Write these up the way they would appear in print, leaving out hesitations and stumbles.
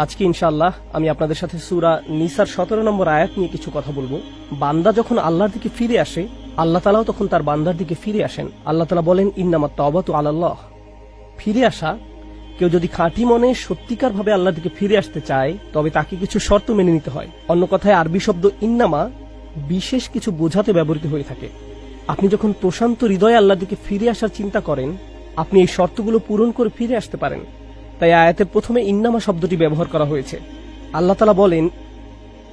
আজকে ইনশাআল্লাহ আমি আপনাদের সাথে সূরা নিসার 17 নম্বর আয়াত নিয়ে কিছু কথা বলবো। বান্দা যখন আল্লাহর দিকে ফিরে আসে, আল্লাহ তাআলাও তখন তার বান্দার দিকে ফিরে আসেন। আল্লাহ তাআলা বলেন, ইন্নামাত তাওবাতু আলাল্লাহ। ফিরে আসা, কেউ যদি খাঁটি মনে সত্যিকার ভাবে আল্লাহর দিকে ফিরে আসতে চায়, তবে তাকে কিছু শর্ত মেনে নিতে হয়। অন্য কথায় আরবি শব্দ ইন্নামা বিশেষ কিছু বোঝাতে ব্যবহৃত হয়ে থাকে। আপনি যখন প্রশান্ত হৃদয়ে আল্লাহর দিকে ফিরে আসার চিন্তা করেন, আপনি এই শর্তগুলো পূরণ করে ফিরে আসতে পারেন। তাই আয়াতের প্রথমে ইন্নামা শব্দটি ব্যবহার করা হয়েছে। আল্লাহ তাআলা বলেন,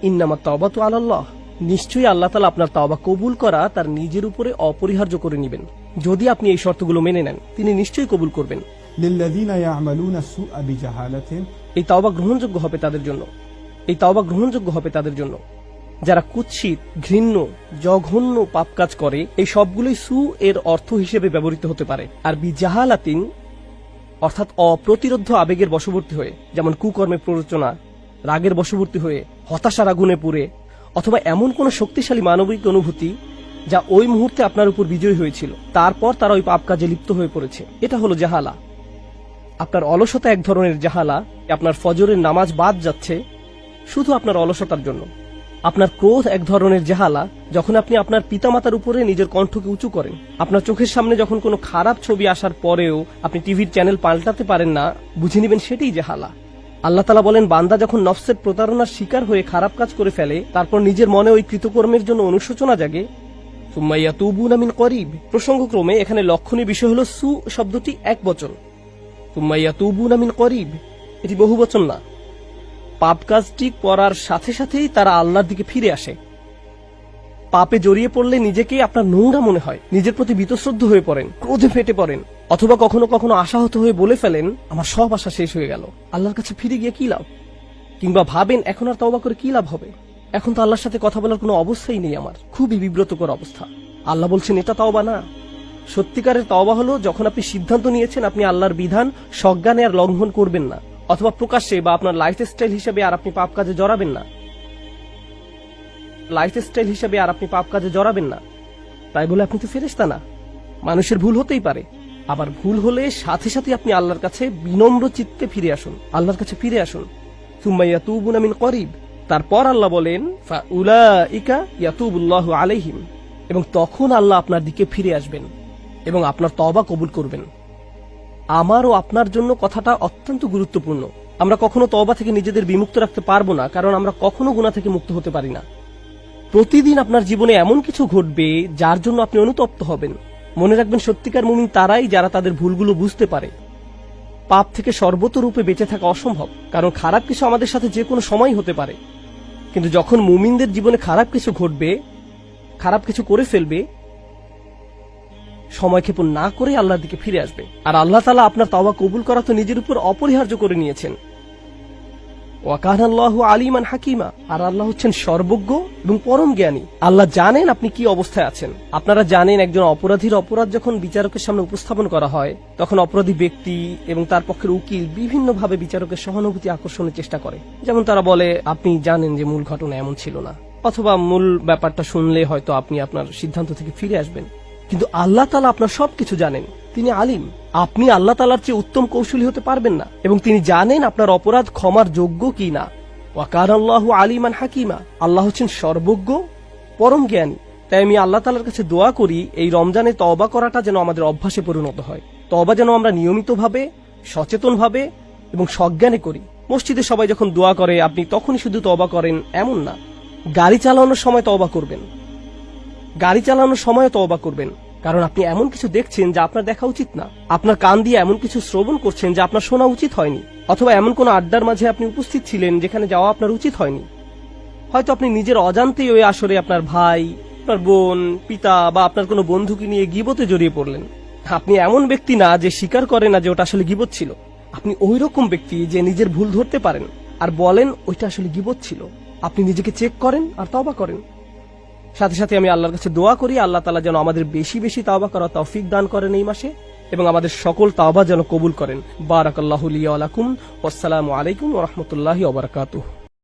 ইন্নামাত তাওবাতু আলাল্লাহ। নিশ্চয়ই আল্লাহ তাআলা আপনার তাওবা কবুল করা তার নিজের উপরে অপরিহার্য করে নেবেন। যদি আপনি এই শর্তগুলো মেনে নেন, তিনি নিশ্চয়ই কবুল করবেন। লিল্লাযীনা ইয়া'মালুনা সুআ বিজাহালাতিন। এই তাওবা গ্রহণযোগ্য হবে তাদের জন্য। এই তাওবা গ্রহণযোগ্য হবে তাদের জন্য যারা কুৎসিত, ঘৃণ্য, জঘন্য পাপ কাজ করে। এই সবগুলোই সু এর অর্থ হিসেবে ব্যবহৃত হতে পারে। আর বিজাহালাতিন অর্থাৎ অপ্রতিরোধ্য আবেগের বশবর্তী হয়ে, যেমন কুকর্মের প্ররোচনা, রাগের বশবর্তী হয়ে, হতাশার আগুনে পুড়ে, অথবা এমন কোন শক্তিশালী মানবিক অনুভূতি যা ওই মুহূর্তে আপনার উপর বিজয়ী হয়েছিল, তারপর তারা ওই পাপ কাজে লিপ্ত হয়ে পড়েছে। এটা হলো জাহালা। আপনার অলসতা এক ধরনের জাহালা। আপনার ফজরের নামাজ বাদ যাচ্ছে শুধু আপনার অলসতার জন্য। আপনার ক্রোধ এক ধরনের জাহালা, যখন আপনি আপনার পিতামাতার উপরে নিজের কণ্ঠকে উঁচু করেন। আপনার চোখের সামনে যখন কোনো খারাপ ছবি আসার পরেও আপনি টিভির চ্যানেল পাল্টাতে পারেন না, বুঝে নেবেন সেটাই জাহালা। আল্লাহ তাআলা বলেন, বান্দা যখন নফসের প্রতারণার শিকার হয়ে খারাপ কাজ করে ফেলে, তারপর নিজের মনে ওই কৃতকর্মের জন্য অনুশোচনা জাগে, সুম্মা ইয়াতুবুনা মিন করিব। প্রসঙ্গক্রমে এখানে লক্ষণীয় বিষয় হলো সু শব্দটি একবচন, সুম্মা ইয়াতুবুনা মিন করিব এটি বহুবচন না। পাপ কাজটি করার সাথে সাথেই তারা আল্লাহর দিকে ফিরে আসে। পাপে জড়িয়ে পড়লে নিজেকেই আপনার নোংরা মনে হয়, নিজের প্রতি বীতশ্রদ্ধ হয়ে পড়েন, ক্রোধে ফেটে পড়েন, অথবা কখনো কখনো আশাহত হয়ে বলে ফেলেন, আমার সব আশা শেষ হয়ে গেল, আল্লাহর কাছে ফিরে গিয়ে কি লাভ? কিংবা ভাবেন, এখন আর তওবা করে কি লাভ হবে? এখন তো আল্লাহর সাথে কথা বলার কোনো অবস্থাই নেই আমার। খুবই বিব্রতকর অবস্থা। আল্লাহ বলছেন, এটা তওবা না। সত্যিকারের তওবা হলো যখন আপনি সিদ্ধান্ত নিয়েছেন আপনি আল্লাহর বিধান সজ্ঞানে আর লঙ্ঘন করবেন না, অথবা প্রকাশ্যে বা আপনার লাইফস্টাইল হিসেবে আর আপনি পাপ কাজে জড়াবেন না। তাই বলে আপনি তো ফেরেশতা না। মানুষের ভুল হতেই পারে। আবার ভুল হলে সাথে সাথে আপনি আল্লাহর কাছে বিনম্র চিত্তে ফিরে আসুন, আল্লাহর কাছে ফিরে আসুন। সুম্মা ইয়াতুবুনা মিন করিব। তারপর আল্লাহ বলেন, ফাউলাইকা ইয়াতুবুল্লাহু আলাইহিম। এবং তখন আল্লাহ আপনার দিকে ফিরে আসবেন এবং আপনার তওবা কবুল করবেন। আমার ও আপনার জন্য কথাটা অত্যন্ত গুরুত্বপূর্ণ। আমরা কখনো তওবা থেকে নিজেদের বিমুক্ত রাখতে পারবো না, কারণ আমরা কখনো গুনাহ থেকে মুক্ত হতে পারি না। প্রতিদিন আপনার জীবনে এমন কিছু ঘটবে যার জন্য আপনি অনুতপ্ত হবেন। মনে রাখবেন, সত্যিকার মুমিন তারাই যারা তাদের ভুলগুলো বুঝতে পারে। পাপ থেকে সর্বতরূপে বেঁচে থাকা অসম্ভব, কারণ খারাপ কিছু আমাদের সাথে যে কোনো সময় হতে পারে। কিন্তু যখন মুমিনদের জীবনে খারাপ কিছু ঘটবে, খারাপ কিছু করে ফেলবে, সময়ক্ষেপণ না করে আল্লাহর দিকে ফিরে আসবে। আর আল্লাহ তাআলা আপনার তওবা কবুল করা তো নিজের উপর অপরিহার্য করে নিয়েছেন। ওয়া কানা আল্লাহু আলিমান হাকিমা। আর আল্লাহ হচ্ছেন সর্বজ্ঞ এবং পরম জ্ঞানী। আল্লাহ জানেন আপনি কি অবস্থায় আছেন। আপনারা জানেন, একজন অপরাধীর অপরাধ যখন বিচারকের সামনে উপস্থাপন করা হয়, তখন অপরাধী ব্যক্তি এবং তার পক্ষের উকিল বিভিন্নভাবে বিচারকের সহানুভূতি আকর্ষণের চেষ্টা করে। যেমন তারা বলে, আপনি জানেন যে মূল ঘটনা এমন ছিল না, অথবা মূল ব্যাপারটা শুনলে হয়তো আপনি আপনার সিদ্ধান্ত থেকে ফিরে আসবেন। কিন্তু আল্লাহ তাআলা আপনার সবকিছু জানেন, তিনি আলিম। আপনি আল্লাহ তাআলার চেয়ে উত্তম কৌশলী হতে পারবেন না, এবং তিনি জানেন আপনার অপরাধ ক্ষমার যোগ্য কি না। ওয়া কানা আল্লাহু আলিমান হাকিমা। আল্লাহ হচ্ছেন সর্বজ্ঞ, পরম জ্ঞানী। তাই আমি আল্লাহ তাআলার কাছে দোয়া করি, এই রমজানে তওবা করাটা যেন আমাদের অভ্যাসে পরিণত হয়। তওবা যেন আমরা নিয়মিতভাবে, সচেতনভাবে এবং সজ্ঞানে করি। মসজিদে সবাই যখন দোয়া করে আপনি তখনই শুধু তওবা করেন এমন না। গাড়ি চালানোর সময় তওবা করবেন, গাড়ি চালানোর সময় তওবা করবেন, কারণ আপনি এমন কিছু দেখছেন যা আপনার দেখা উচিত না। আপনার কান দিয়ে এমন কিছু শ্রবণ করছেন যা আপনার শোনা উচিত হয়নি, অথবা এমন কোন আড্ডার মাঝে আপনি উপস্থিত ছিলেন যেখানে যাওয়া আপনার উচিত হয়নি। হয়তো আপনি নিজের অজান্তেই ওই আসরে আপনার ভাই, আপনার বোন, পিতা বা আপনার কোনো বন্ধুকে নিয়ে গীবতে জড়িয়ে পড়লেন। আপনি এমন ব্যক্তি না যে স্বীকার করে না যে ওটা আসলে গীবত ছিল। আপনি ওই রকম ব্যক্তি যে নিজের ভুল ধরতে পারেন আর বলেন ওইটা আসলে গীবত ছিল। আপনি নিজেকে চেক করেন আর তওবা করেন। সাথে সাথে আমি আল্লাহর কাছে দোয়া করি, আল্লাহ তাআলা যেন আমাদের বেশি বেশি তওবা করার তৌফিক দান করেন এই মাসে, এবং আমাদের সকল তওবা যেন কবুল করেন। বারাকাল্লাহু লি ওয়া লাকুম। ওয়াসসালামু আলাইকুম ওয়া রাহমাতুল্লাহি ওয়া বারাকাতুহু।